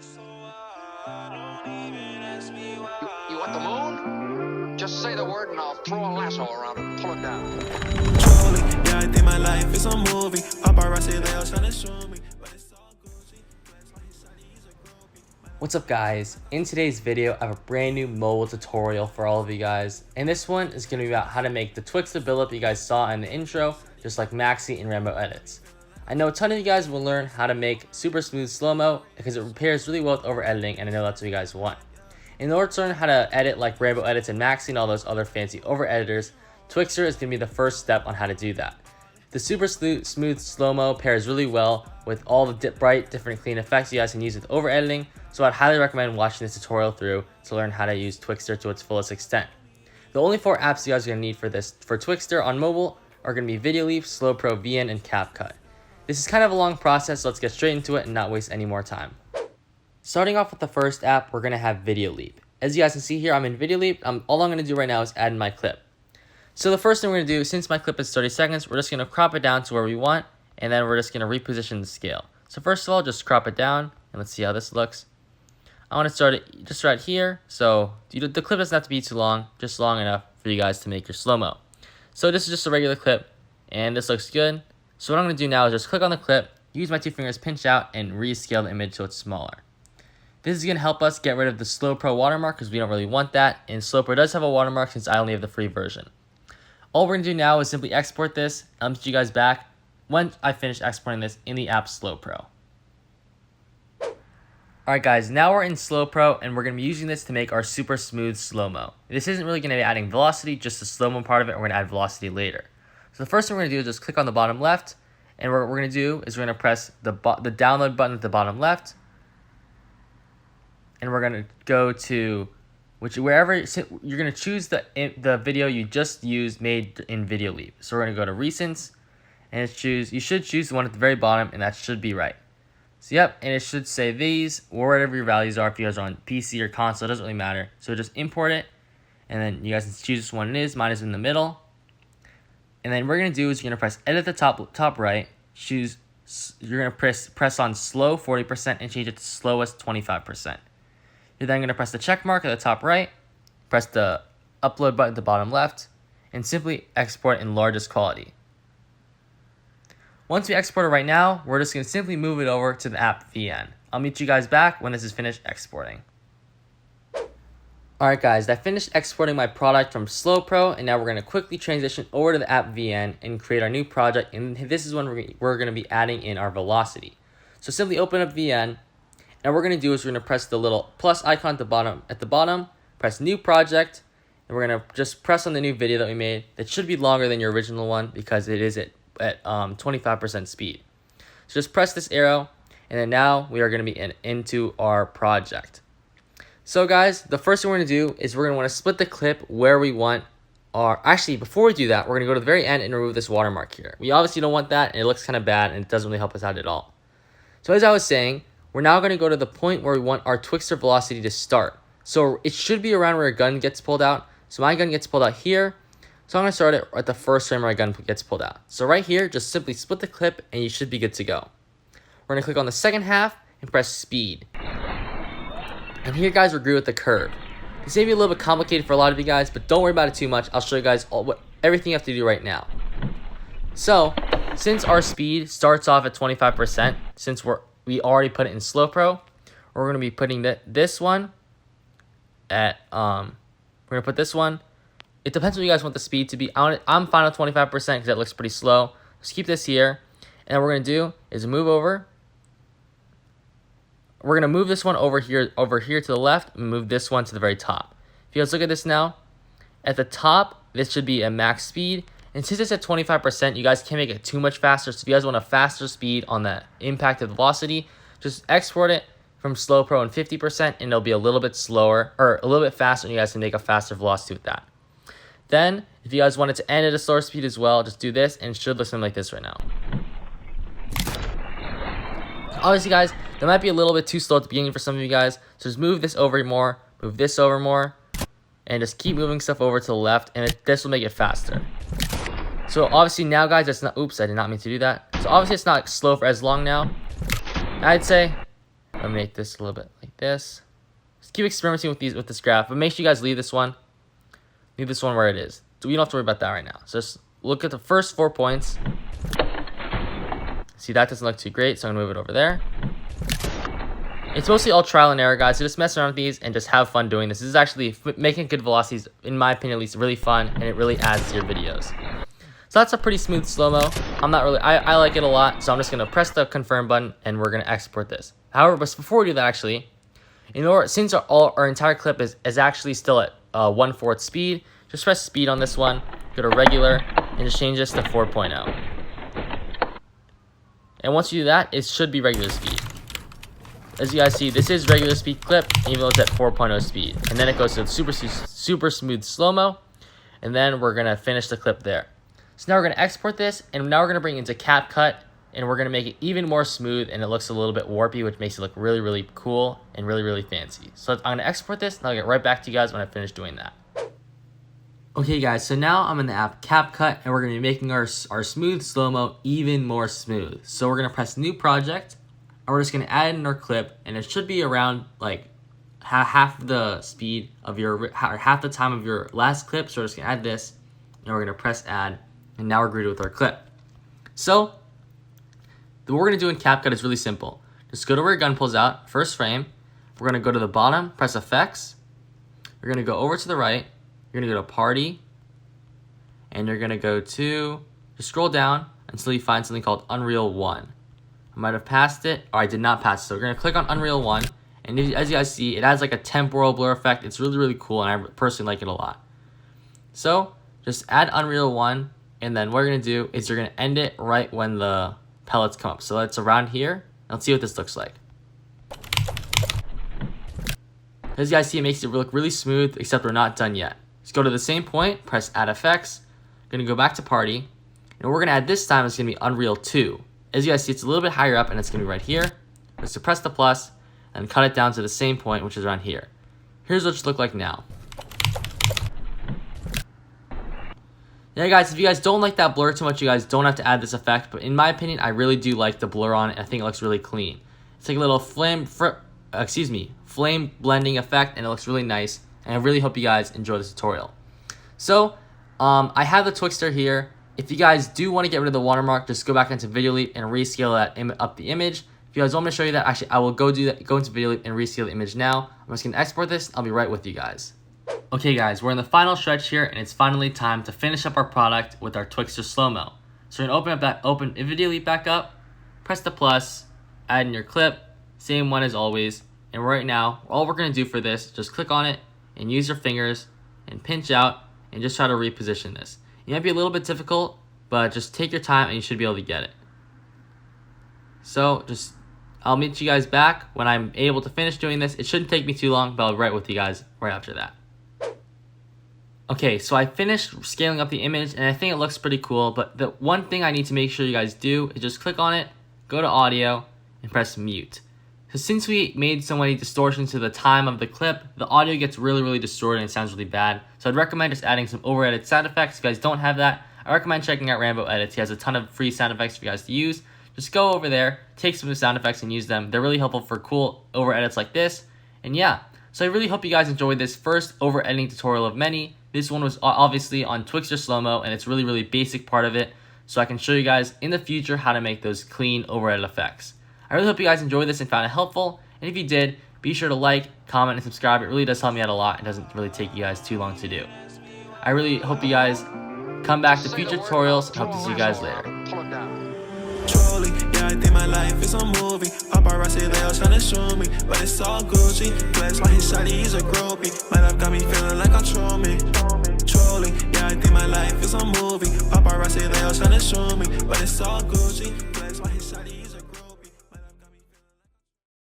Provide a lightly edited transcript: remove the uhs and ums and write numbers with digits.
You want the moon? Just say the word and I'll throw a lasso around and pull it down. Yeah, I think my life is a movie. Paparazzi, they all trying to show me. What's up guys? In today's video I have a brand new mobile tutorial for all of you guys, and this one is going to be about how to make the TWIXTOR build-up you guys saw in the intro, just like Maxi and RamboEdits. I know a ton of you guys will learn how to make super smooth slow-mo because it pairs really well with over editing, and I know that's what you guys want. In order to learn how to edit like RamboEdits and Maxi and all those other fancy over editors, TWIXTOR is going to be the first step on how to do that. The super smooth slow-mo pairs really well with all the bright, different clean effects you guys can use with over editing, so I'd highly recommend watching this tutorial through to learn how to use TWIXTOR to its fullest extent. The only 4 apps you guys are going to need for TWIXTOR on mobile are going to be Videoleap, Slo-pro, VN, and CapCut. This is kind of a long process, so let's get straight into it and not waste any more time. Starting off with the first app, we're going to have Videoleap. As you guys can see here, I'm in Videoleap. All I'm going to do right now is add in my clip. So the first thing we're going to do, since my clip is 30 seconds, we're just going to crop it down to where we want, and then we're just going to reposition the scale. So first of all, just crop it down, and let's see how this looks. I want to start it just right here, so the clip doesn't have to be too long, just long enough for you guys to make your slow-mo. So this is just a regular clip, and this looks good. So what I'm going to do now is just click on the clip, use my 2 fingers, pinch out, and rescale the image so it's smaller. This is going to help us get rid of the Slo-pro watermark because we don't really want that, and Slowpro does have a watermark since I only have the free version. All we're going to do now is simply export this. I'll meet you guys back when I finish exporting this in the app Slowpro. Alright guys, now we're in Slowpro and we're going to be using this to make our super smooth slow-mo. This isn't really going to be adding velocity, just the slow-mo part of it, and we're going to add velocity later. So the first thing we're going to do is just click on the bottom left, and what we're going to do is we're going to press the download button at the bottom left, and we're going to go to wherever you're going to choose the video you just used made in Videoleap. So we're going to go to Recents, and you should choose the one at the very bottom, and that should be right. So yep, and it should say these, or whatever your values are. If you guys are on PC or console, it doesn't really matter. So just import it, and then you guys can choose which one it is. Mine is in the middle. And then what we're going to do is you're going to press edit the top right, you're going to press on slow 40% and change it to slowest 25%. You're then going to press the check mark at the top right, press the upload button at the bottom left, and simply export in largest quality. Once we export it right now, we're just going to simply move it over to the app VN. I'll meet you guys back when this is finished exporting. Alright guys, I finished exporting my product from Slowpro, and now we're going to quickly transition over to the app VN and create our new project, and this is when we're going to be adding in our velocity. So simply open up VN, and what we're going to do is we're going to press the little plus icon at the bottom, press new project, and we're going to just press on the new video that we made. That should be longer than your original one because it is at 25% speed. So just press this arrow, and then now we are going to be into our project. So guys, the first thing we're going to do is we're going to want to split the clip where we want actually before we do that, we're going to go to the very end and remove this watermark here. We obviously don't want that, and it looks kind of bad, and it doesn't really help us out at all. So as I was saying, we're now going to go to the point where we want our TWIXTOR velocity to start. So it should be around where a gun gets pulled out. So my gun gets pulled out here. So I'm going to start it at the first frame where my gun gets pulled out. So right here, just simply split the clip and you should be good to go. We're going to click on the second half and press speed. And here guys, we're good with the curve. This may be a little bit complicated for a lot of you guys, but don't worry about it too much. I'll show you guys everything you have to do right now. So since our speed starts off at 25%, since we already put it in Slowpro, we're going to be putting this one at, we're going to put this one. It depends what you guys want the speed to be. I'm fine with 25% because that looks pretty slow. Just keep this here. And what we're going to do is move over. We're going to move this one over here to the left and move this one to the very top. If you guys look at this now, at the top, this should be a max speed. And since it's at 25%, you guys can't make it too much faster. So if you guys want a faster speed on the impact of velocity, just export it from Slowpro and 50%, and it'll be a little bit slower, or a little bit faster, and you guys can make a faster velocity with that. Then, if you guys want it to end at a slower speed as well, just do this, and it should look something like this right now. Obviously, guys, that might be a little bit too slow at the beginning for some of you guys, so just move this over more, move this over more, and just keep moving stuff over to the left, and this will make it faster. So obviously now, guys, that's not, oops, I did not mean to do that. So obviously it's not slow for as long now. I'd say I'm gonna make this a little bit like this. Just keep experimenting with this graph, but make sure you guys leave this one where it is. So we don't have to worry about that right now. So just look at the first 4 points. See, that doesn't look too great, so I'm gonna move it over there. It's mostly all trial and error, guys, so just mess around with these and just have fun doing this. This is actually making good velocities, in my opinion at least, really fun, and it really adds to your videos. So that's a pretty smooth slow-mo. I like it a lot, so I'm just gonna press the confirm button and we're gonna export this. However, but before we do that, actually, since our entire clip is actually still at 1/4 speed, just press speed on this one, go to regular, and just change this to 4.0. And once you do that, it should be regular speed. As you guys see, this is regular speed clip, even though it's at 4.0 speed. And then it goes to super smooth slow-mo, and then we're gonna finish the clip there. So now we're gonna export this, and now we're gonna bring it into CapCut, and we're gonna make it even more smooth, and it looks a little bit warpy, which makes it look really, really cool and really, really fancy. So I'm gonna export this, and I'll get right back to you guys when I finish doing that. Okay guys, so now I'm in the app CapCut, and we're gonna be making our smooth slow-mo even more smooth. So we're gonna press new project, and we're just gonna add in our clip, and it should be around like half the speed of or half the time of your last clip. So we're just gonna add this, and we're gonna press add, and now we're greeted with our clip. So what we're gonna do in CapCut is really simple. Just go to where your gun pulls out, first frame. We're gonna go to the bottom, press effects. We're gonna go over to the right. You're gonna go to party, and you're gonna go to, just scroll down until you find something called Unreal 1. I might have passed it, or I did not pass it. So we're gonna click on Unreal 1, and as you guys see, it adds like a temporal blur effect. It's really, really cool, and I personally like it a lot. So just add Unreal 1, and then what you're gonna do is you're gonna end it right when the pellets come up. So it's around here. Let's see what this looks like. As you guys see, it makes it look really smooth, except we're not done yet. Just go to the same point, press add effects. We're gonna go back to party, and what we're gonna add this time is gonna be Unreal 2. As you guys see, it's a little bit higher up, and it's gonna be right here. Just to press the plus and cut it down to the same point, which is around here. Here's what it should look like now. Yeah guys, if you guys don't like that blur too much, you guys don't have to add this effect, but in my opinion, I really do like the blur on it. I think it looks really clean. It's like a little flame blending effect, and it looks really nice, and I really hope you guys enjoy this tutorial. So, I have the TWIXTOR here. If you guys do want to get rid of the watermark, just go back into Videoleap and rescale that up the image. If you guys want me to show you that, actually, I will go into Videoleap and rescale the image now. I'm just going to export this. I'll be right with you guys. Okay guys, we're in the final stretch here, and it's finally time to finish up our product with our TWIXTOR slow-mo. So we're going to open Videoleap back up, press the plus, add in your clip, same one as always. And right now, all we're going to do for this, just click on it and use your fingers and pinch out and just try to reposition this. It might be a little bit difficult, but just take your time and you should be able to get it. So I'll meet you guys back when I'm able to finish doing this. It shouldn't take me too long, but I'll be right with you guys right after that. Okay, so I finished scaling up the image, and I think it looks pretty cool, but the one thing I need to make sure you guys do is just click on it, go to audio, and press mute. So since we made so many distortions to the time of the clip, the audio gets really, really distorted and it sounds really bad. So I'd recommend just adding some Overedit sound effects. If you guys don't have that, I recommend checking out RamboEdits. He has a ton of free sound effects for you guys to use. Just go over there, take some of the sound effects and use them. They're really helpful for cool Overedits like this. And yeah, so I really hope you guys enjoyed this first over-editing tutorial of many. This one was obviously on TWIXTOR slow-mo, and it's really, really basic part of it. So I can show you guys in the future how to make those clean overedit effects. I really hope you guys enjoyed this and found it helpful. And if you did, be sure to like, comment, and subscribe. It really does help me out a lot. It doesn't really take you guys too long to do. I really hope you guys come back to future tutorials and hope to see you guys later. Trolling, yeah, I think my life is a movie. Paparazzi, they all trying to show me, but it's all Gucci. Flex like his shawty, he's a groupie. My life got me feeling like control me. Trolling, yeah, I think my life is a movie. Paparazzi, they all trying to show me, but it's all good.